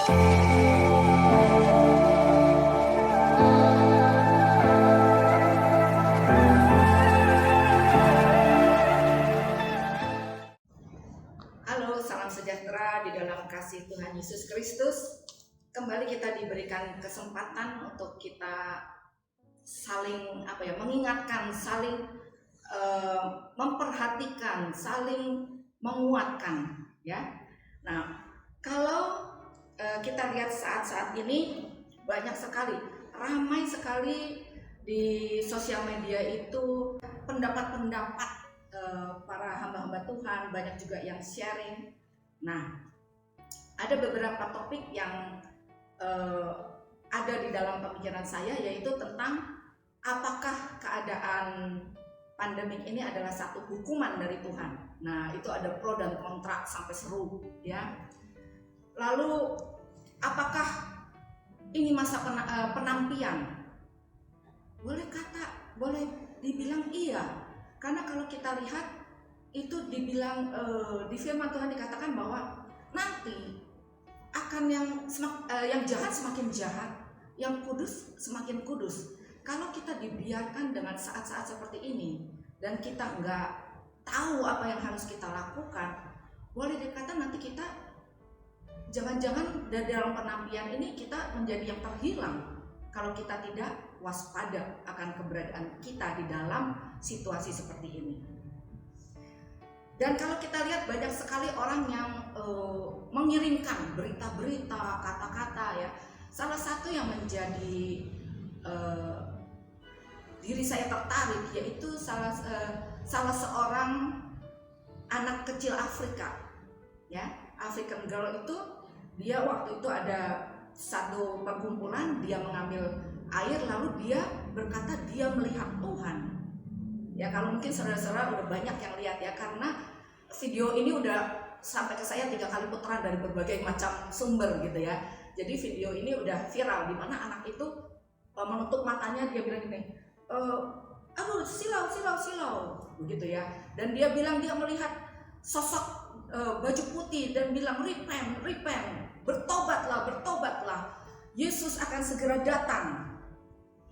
Halo, salam sejahtera di dalam kasih Tuhan Yesus Kristus. Kembali kita diberikan kesempatan untuk kita saling mengingatkan, saling memperhatikan, saling menguatkan, ya. Nah, kalau kita lihat saat-saat ini banyak sekali, ramai sekali di sosial media itu pendapat-pendapat para hamba-hamba Tuhan, banyak juga yang sharing. Nah, ada beberapa topik yang ada di dalam pemikiran saya, yaitu tentang apakah keadaan pandemik ini adalah satu hukuman dari Tuhan. Nah, itu ada pro dan kontra sampai seru, ya. Lalu, apakah ini masa penampian? Boleh dibilang iya. Karena kalau kita lihat itu dibilang di firman Tuhan dikatakan bahwa nanti akan yang jahat semakin jahat, yang kudus semakin kudus. Kalau kita dibiarkan dengan saat-saat seperti ini dan kita nggak tahu apa yang harus kita lakukan, boleh dikatakan nanti kita jangan-jangan dari dalam penampian ini kita menjadi yang terhilang kalau kita tidak waspada akan keberadaan kita di dalam situasi seperti ini. Dan kalau kita lihat banyak sekali orang yang mengirimkan berita-berita, kata-kata, ya. Salah satu yang menjadi diri saya tertarik yaitu salah seorang anak kecil Afrika, ya, African girl itu. Dia waktu itu ada satu perkumpulan, dia mengambil air lalu dia berkata dia melihat Tuhan. Ya, kalau mungkin saudara-saudara udah banyak yang lihat, ya, karena video ini udah sampai ke saya 3 kali putaran dari berbagai macam sumber gitu, ya. Jadi video ini udah viral di mana anak itu menutup matanya, dia bilang gini, aduh silau begitu, ya. Dan dia bilang dia melihat sosok baju putih dan bilang repent, bertobatlah, Yesus akan segera datang.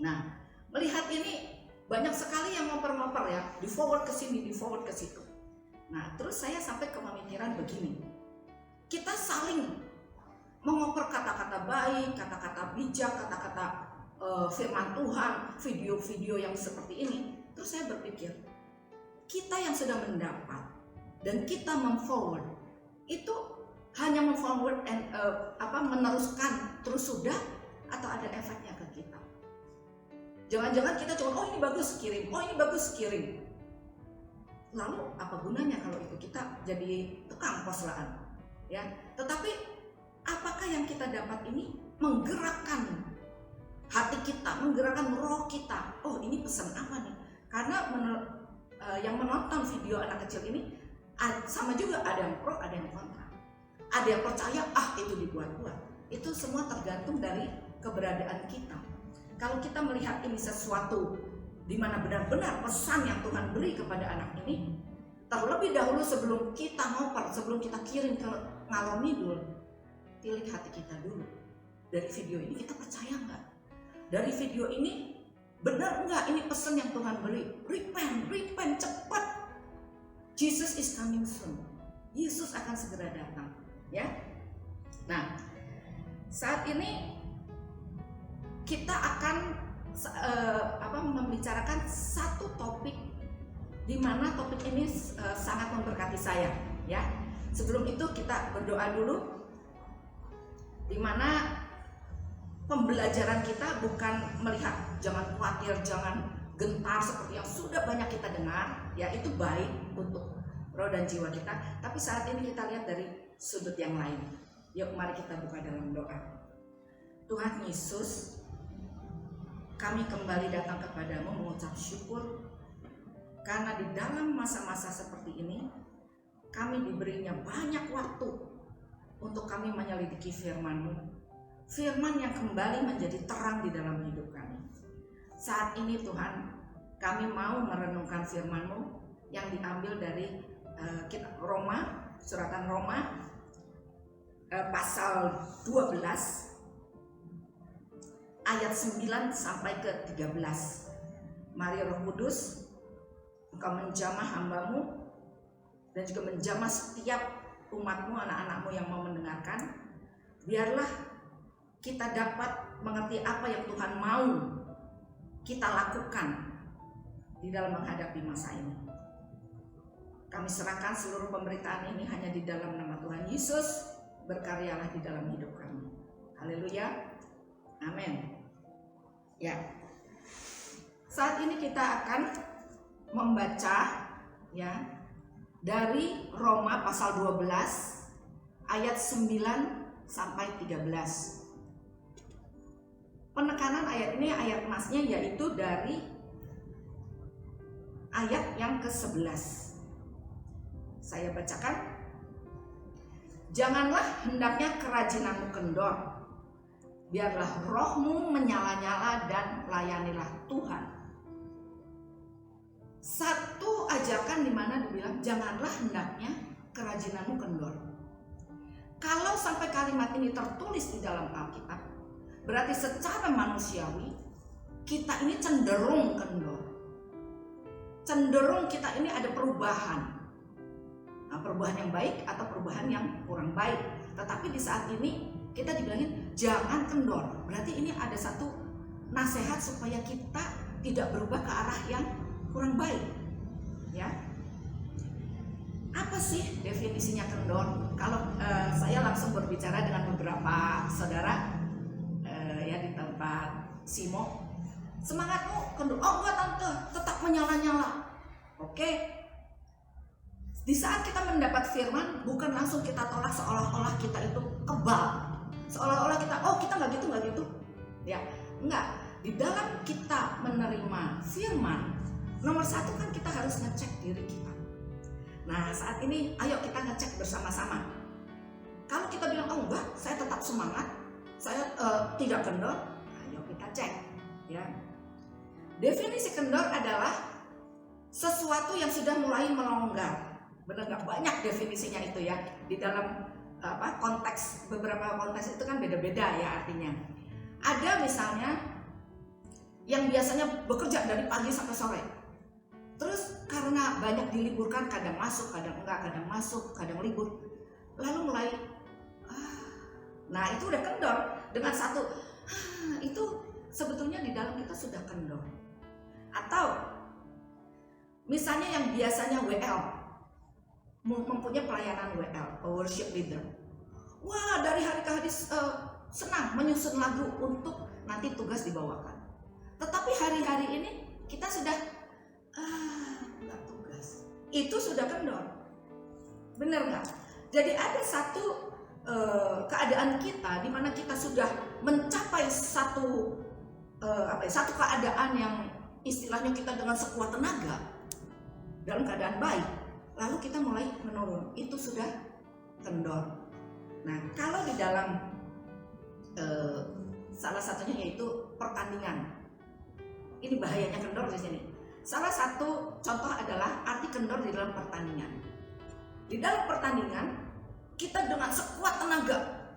Nah, melihat ini banyak sekali yang ngoper-ngoper, ya, di forward ke sini, di forward ke situ. Nah, terus saya sampai ke pemikiran begini, kita saling mengoper kata-kata baik, kata-kata bijak, kata-kata firman Tuhan, video-video yang seperti ini. Terus saya berpikir, kita yang sudah mendapat dan kita memforward itu hanya memforward meneruskan terus sudah, atau ada efeknya ke kita? Jangan-jangan kita cuma ini bagus kirim, ini bagus kirim. Lalu apa gunanya kalau itu kita jadi tukang poslaan, ya? Tetapi apakah yang kita dapat ini menggerakkan hati kita, menggerakkan roh kita? Oh, ini pesan apa nih? Karena yang menonton video anak kecil ini sama juga, ada yang pro, ada yang kontra. Ada yang percaya, itu dibuat-buat. Itu semua tergantung dari keberadaan kita. Kalau kita melihat ini sesuatu di mana benar-benar pesan yang Tuhan beri kepada anak ini, terlebih dahulu sebelum kita ngoper, sebelum kita kirim ke ngalor ngidul, pilih hati kita dulu. Dari video ini kita percaya nggak? Dari video ini benar nggak ini pesan yang Tuhan beri? Repent, cepat. Jesus is coming soon. Yesus akan segera datang, ya. Nah, saat ini kita akan membicarakan satu topik di mana topik ini sangat memberkati saya, ya. Sebelum itu kita berdoa dulu, di mana pembelajaran kita bukan melihat jangan khawatir, jangan gentar seperti yang sudah banyak kita dengar, ya, itu baik untuk roh dan jiwa kita. Tapi saat ini kita lihat dari sudut yang lain. Yuk, mari kita buka dalam doa. Tuhan Yesus, kami kembali datang kepadamu mengucap syukur karena di dalam masa-masa seperti ini kami diberinya banyak waktu untuk kami menyelidiki firman-Mu, firman yang kembali menjadi terang di dalam hidup kami. Saat ini Tuhan, kami mau merenungkan firman-Mu yang diambil dari kitab Roma, suratan Roma pasal 12 ayat 9 sampai ke 13. Mari Roh Kudus, Engkau menjamah hamba-Mu dan juga menjamah setiap umat-Mu, anak-anak-Mu yang mau mendengarkan. Biarlah kita dapat mengerti apa yang Tuhan mau kita lakukan di dalam menghadapi masa ini. Kami serahkan seluruh pemberitaan ini hanya di dalam nama Tuhan Yesus. Berkaryalah di dalam hidup kami. Haleluya. Amin. Ya. Saat ini kita akan membaca ya dari Roma pasal 12 ayat 9 sampai 13. Penekanan ayat ini, ayat emasnya, yaitu dari ayat yang ke-11. Saya bacakan. Janganlah hendaknya kerajinanmu kendor, biarlah rohmu menyala-nyala dan layanilah Tuhan. Satu ajakan di mana dibilang janganlah hendaknya kerajinanmu kendor. Kalau sampai kalimat ini tertulis di dalam Alkitab, berarti secara manusiawi kita ini cenderung kendor. Cenderung kita ini ada perubahan. Nah, perubahan yang baik atau perubahan yang kurang baik. Tetapi di saat ini kita dibilangin jangan kendor. Berarti ini ada satu nasihat supaya kita tidak berubah ke arah yang kurang baik. Ya. Apa sih definisinya kendor? Kalau saya langsung berbicara dengan beberapa saudara ya di tempat Simo, semangatmu kendor. Oh enggak tante, tetap menyala-nyala. Oke. Di saat kita mendapat firman, bukan langsung kita tolak seolah-olah kita itu kebal, seolah-olah kita kita nggak gitu, ya enggak. Di dalam kita menerima firman, nomor satu kan kita harus ngecek diri kita. Nah saat ini, ayo kita ngecek bersama-sama. Kalau kita bilang enggak, saya tetap semangat, saya tidak kendor, ayo kita cek, ya. Definisi kendor adalah sesuatu yang sudah mulai melonggar. Benar nggak? Banyak definisinya itu ya. Di dalam konteks, beberapa konteks itu kan beda-beda ya artinya. Ada misalnya yang biasanya bekerja dari pagi sampai sore, terus karena banyak diliburkan, kadang masuk, kadang enggak, kadang masuk, kadang libur, lalu mulai nah itu udah kendor. Dengan satu itu sebetulnya di dalam kita sudah kendor. Atau misalnya yang biasanya WL, mempunyai pelayanan WL, worship leader. Wah, dari hari ke hari senang menyusun lagu untuk nanti tugas dibawakan. Tetapi hari-hari ini kita sudah nggak tugas. Itu sudah kendor. Benar nggak? Jadi ada satu keadaan kita di mana kita sudah mencapai satu keadaan yang istilahnya kita dengan sekuat tenaga dalam keadaan baik. Lalu kita mulai menurun, itu sudah kendor. Nah, kalau di dalam salah satunya yaitu pertandingan. Ini bahayanya kendor di sini. Salah satu contoh adalah arti kendor di dalam pertandingan. Di dalam pertandingan, kita dengan sekuat tenaga,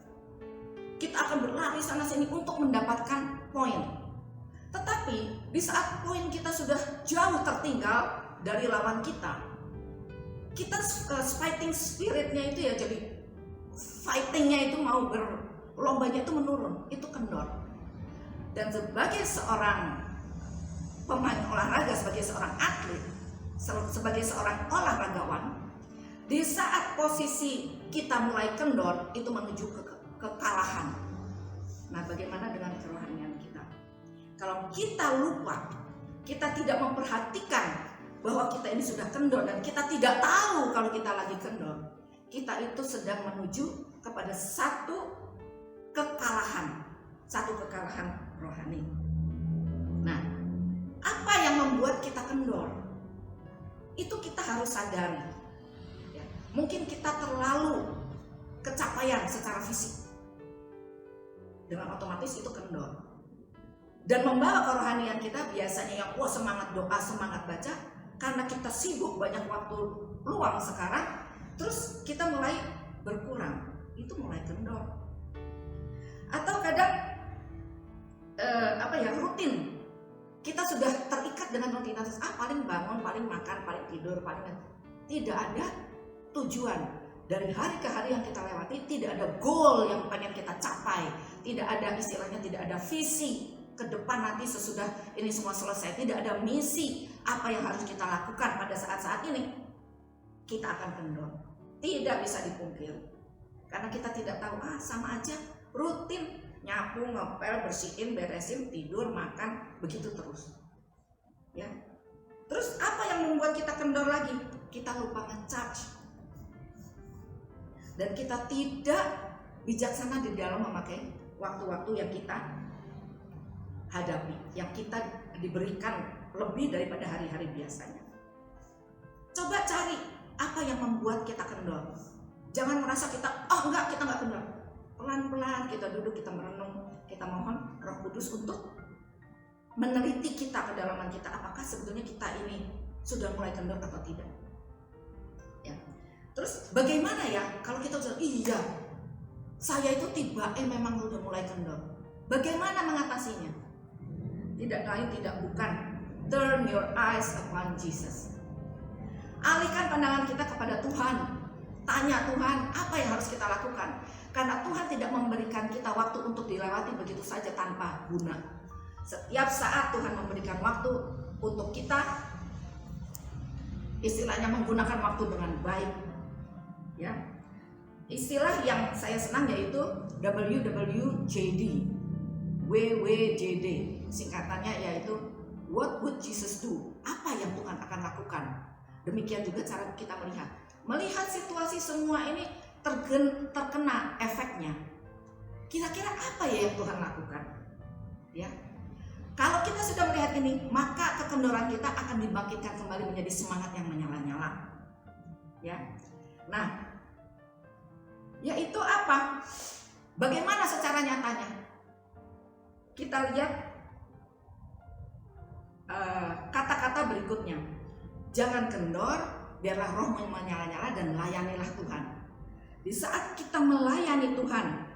kita akan berlari sana sini untuk mendapatkan poin. Tetapi di saat poin kita sudah jauh tertinggal dari lawan kita fighting spiritnya itu ya, jadi fightingnya itu mau berlombanya itu menurun, itu kendor. Dan sebagai seorang pemain olahraga, sebagai seorang atlet, sebagai seorang olahragawan, di saat posisi kita mulai kendor itu menuju ke kekalahan. Nah, bagaimana dengan kerohanian kita? Kalau kita lupa, kita tidak memperhatikan bahwa kita ini sudah kendor dan kita tidak tahu kalau kita lagi kendor, kita itu sedang menuju kepada satu kekalahan rohani. Nah, apa yang membuat kita kendor? Itu kita harus sadari. Ya, mungkin kita terlalu kecapaian secara fisik, dengan otomatis itu kendor. Dan membawa kerohanian kita biasanya yang semangat doa, semangat baca. Karena kita sibuk, banyak waktu luang sekarang, terus kita mulai berkurang. itu mulai kendor. Atau kadang rutin. Kita sudah terikat dengan rutinitas, paling bangun, paling makan, paling tidur, paling tidak ada tujuan. Dari hari ke hari yang kita lewati, tidak ada goal yang pengen kita capai, tidak ada istilahnya, tidak ada visi ke depan nanti sesudah ini semua selesai, tidak ada misi apa yang harus kita lakukan pada saat-saat ini, kita akan kendor. Tidak bisa dipungkiri, karena kita tidak tahu, sama aja, rutin, nyapu, ngepel, bersihin, beresin, tidur, makan, begitu terus. Ya. Terus apa yang membuat kita kendor lagi? Kita lupa nge-charge. Dan kita tidak bijaksana di dalam memakai waktu-waktu yang kita hadapi, yang kita diberikan lebih daripada hari-hari biasanya. Coba cari apa yang membuat kita kendor. Jangan merasa kita, kita nggak kendor. Pelan-pelan kita duduk, kita merenung, kita mohon Roh Kudus untuk meneliti kita, kedalaman kita, apakah sebetulnya kita ini sudah mulai kendor atau tidak. Ya. Terus bagaimana ya kalau kita sudah, saya itu memang sudah mulai kendor. Bagaimana mengatasinya? Tidak lain tidak bukan, turn your eyes upon Jesus. Alihkan pandangan kita kepada Tuhan. Tanya Tuhan, apa yang harus kita lakukan? Karena Tuhan tidak memberikan kita waktu untuk dilewati begitu saja tanpa guna. Setiap saat Tuhan memberikan waktu untuk kita, istilahnya menggunakan waktu dengan baik. Ya, istilah yang saya senang yaitu WWJD, WWJD, singkatannya yaitu What would Jesus do? Apa yang Tuhan akan lakukan? Demikian juga cara kita melihat situasi semua ini terkena efeknya. Kira-kira apa ya yang Tuhan lakukan? Ya, kalau kita sudah melihat ini, maka kekendoran kita akan dibangkitkan kembali menjadi semangat yang menyala-nyala. Ya, nah, yaitu apa? Bagaimana secara nyatanya? Kita lihat kata-kata berikutnya. Jangan kendor, biarlah roh menyala-nyala dan layanilah Tuhan. Di saat kita melayani Tuhan,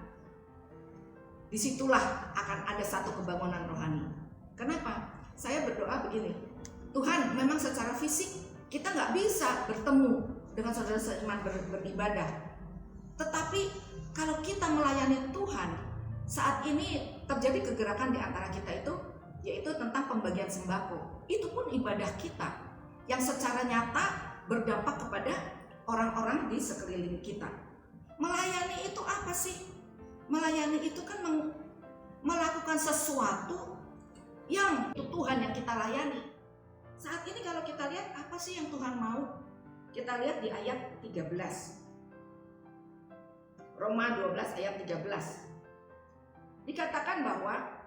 disitulah akan ada satu kebangunan rohani. Kenapa? Saya berdoa begini, Tuhan, memang secara fisik kita nggak bisa bertemu dengan saudara seiman beribadah. Tetapi kalau kita melayani Tuhan, saat ini terjadi kegerakan di antara kita itu, yaitu tentang pembagian sembako. Itu pun ibadah kita yang secara nyata berdampak kepada orang-orang di sekeliling kita. Melayani itu apa sih? Melayani itu kan melakukan sesuatu yang itu Tuhan yang kita layani. Saat ini kalau kita lihat apa sih yang Tuhan mau? Kita lihat di ayat 13. Roma 12 ayat 13. Dikatakan bahwa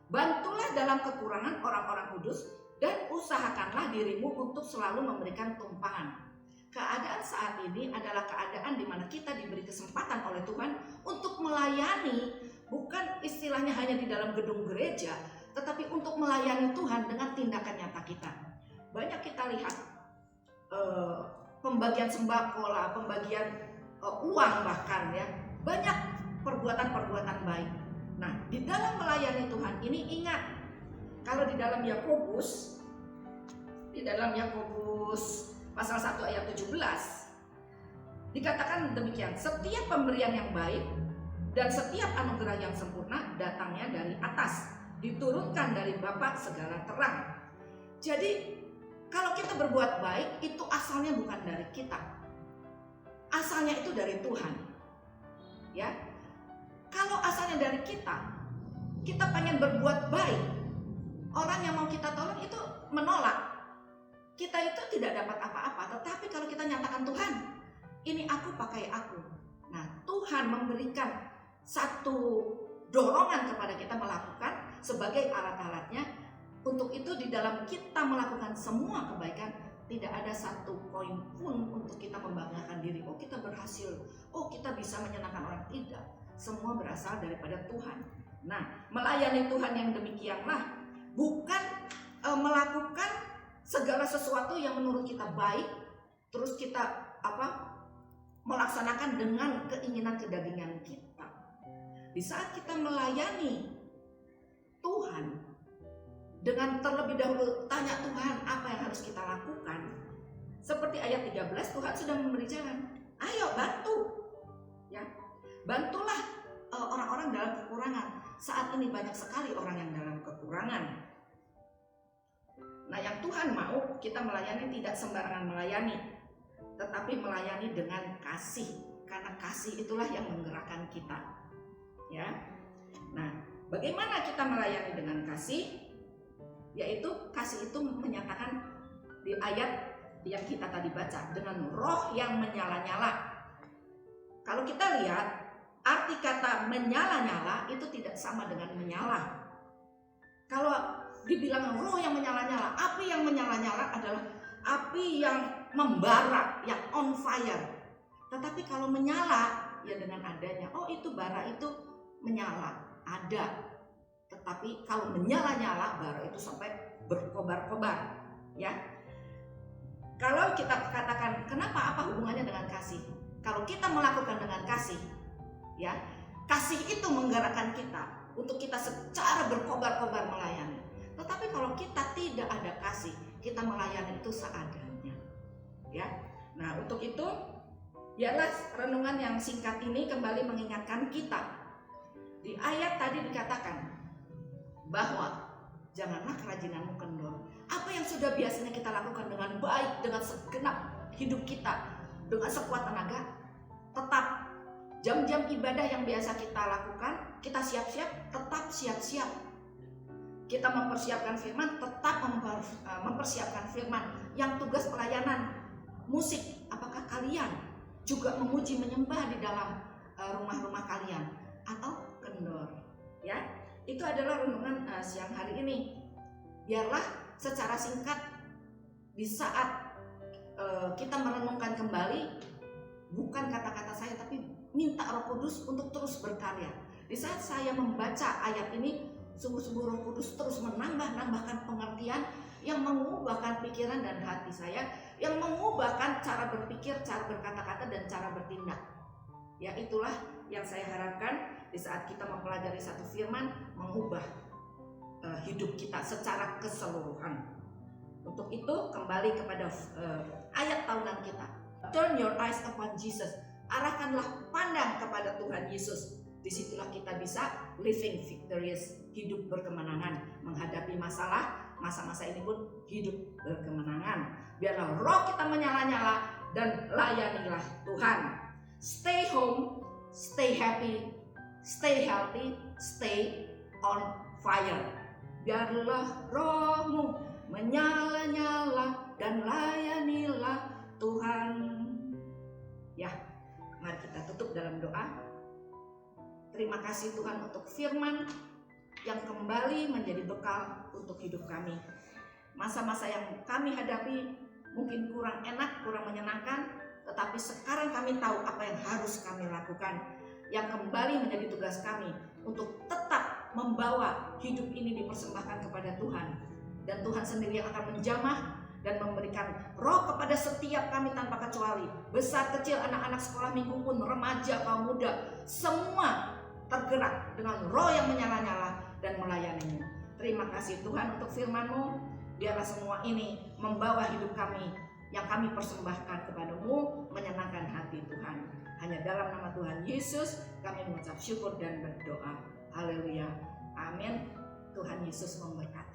bantulah dalam kekurangan orang-orang kudus dan usahakanlah dirimu untuk selalu memberikan tumpangan. Keadaan saat ini adalah keadaan di mana kita diberi kesempatan oleh Tuhan untuk melayani, bukan istilahnya hanya di dalam gedung gereja, tetapi untuk melayani Tuhan dengan tindakan nyata kita. Banyak kita lihat pembagian sembako lah, pembagian uang bahkan ya, banyak perbuatan-perbuatan baik. Nah, di dalam melayani Tuhan ini ingat, kalau di dalam Yakobus pasal 1 ayat 17 dikatakan demikian, setiap pemberian yang baik dan setiap anugerah yang sempurna datangnya dari atas, diturunkan dari Bapa segala terang. Jadi kalau kita berbuat baik itu asalnya bukan dari kita, asalnya itu dari Tuhan. Ya, kalau asalnya dari kita pengen berbuat baik, orang yang mau kita tolong itu menolak, kita itu tidak dapat apa-apa. Tetapi kalau kita nyatakan, Tuhan, ini aku pakai aku. Nah, Tuhan memberikan satu dorongan kepada kita melakukan sebagai alat-alatnya. Untuk itu di dalam kita melakukan semua kebaikan, tidak ada satu poin pun untuk kita membanggakan diri. Oh, kita berhasil. Oh, kita bisa menyenangkan orang. Tidak. Semua berasal daripada Tuhan. Nah, melayani Tuhan yang demikianlah bukan melakukan segala sesuatu yang menurut kita baik, terus kita melaksanakan dengan keinginan kedagingan kita. Di saat kita melayani Tuhan, dengan terlebih dahulu tanya Tuhan apa yang harus kita lakukan. Seperti ayat 13, Tuhan sudah memberi jalan. Ayo bantu, ya, bantulah orang-orang dalam kekurangan. Saat ini banyak sekali orang yang dalam kekurangan. Nah, yang Tuhan mau kita melayani tidak sembarangan melayani, tetapi melayani dengan kasih, karena kasih itulah yang menggerakkan kita, ya. Nah, bagaimana kita melayani dengan kasih? Yaitu kasih itu menyatakan di ayat yang kita tadi baca, dengan roh yang menyala-nyala. Kalau kita lihat arti kata menyala-nyala itu tidak sama dengan menyala. Kalau dibilang roh yang menyala-nyala, api yang menyala-nyala adalah api yang membara, yang on fire. Tetapi kalau menyala, ya dengan adanya, oh itu bara itu menyala, ada. Tetapi kalau menyala-nyala, bara itu sampai berkobar-kobar, ya. Kalau kita katakan, kenapa, apa hubungannya dengan kasih? Kalau kita melakukan dengan kasih, ya, kasih itu menggerakkan kita untuk kita secara berkobar-kobar melayani. Tetapi kalau kita tidak ada kasih, kita melayani itu seadanya, ya. Nah, untuk itu, biarlah renungan yang singkat ini kembali mengingatkan kita. Di ayat tadi dikatakan bahwa janganlah kerajinanmu kendor. Apa yang sudah biasanya kita lakukan dengan baik, dengan segenap hidup kita, dengan sekuat tenaga, tetap jam-jam ibadah yang biasa kita lakukan, kita siap-siap, tetap siap-siap. Kita mempersiapkan firman, tetap mempersiapkan firman. Yang tugas pelayanan musik, apakah kalian juga memuji menyembah di dalam rumah-rumah kalian atau kendor? Ya, itu adalah renungan siang hari ini. Biarlah secara singkat di saat kita merenungkan kembali, bukan kata-kata saya tapi minta Roh Kudus untuk terus berkarya. Di saat saya membaca ayat ini, sungguh-sungguh Roh Kudus terus menambahkan pengertian yang mengubahkan pikiran dan hati saya, yang mengubahkan cara berpikir, cara berkata-kata dan cara bertindak. Ya, itulah yang saya harapkan di saat kita mempelajari satu firman, mengubah hidup kita secara keseluruhan. Untuk itu kembali kepada ayat tahunan kita. Turn your eyes upon Jesus. Arahkanlah pandang kepada Tuhan Yesus. Disitulah kita bisa living victorious, hidup berkemenangan, menghadapi masalah, masa-masa ini pun hidup berkemenangan. Biarlah roh kita menyala-nyala dan layanilah Tuhan. Stay home, stay happy, stay healthy, stay on fire. Biarlah rohmu menyala-nyala dan layanilah Tuhan. Ya, mari kita tutup dalam doa. Terima kasih Tuhan untuk firman yang kembali menjadi bekal untuk hidup kami. Masa-masa yang kami hadapi mungkin kurang enak, kurang menyenangkan, tetapi sekarang kami tahu apa yang harus kami lakukan. Yang kembali menjadi tugas kami untuk tetap membawa hidup ini dipersembahkan kepada Tuhan. Dan Tuhan sendiri yang akan menjamah dan memberikan roh kepada setiap kami tanpa kecuali. Besar kecil, anak-anak sekolah minggu pun, remaja, kaum muda, semua tergerak dengan roh yang menyala-nyala dan melayanimu. Terima kasih Tuhan untuk firman-Mu. Biarlah semua ini membawa hidup kami yang kami persembahkan kepadamu, menyenangkan hati Tuhan. Hanya dalam nama Tuhan Yesus kami mengucap syukur dan berdoa. Haleluya. Amin. Tuhan Yesus memberkati.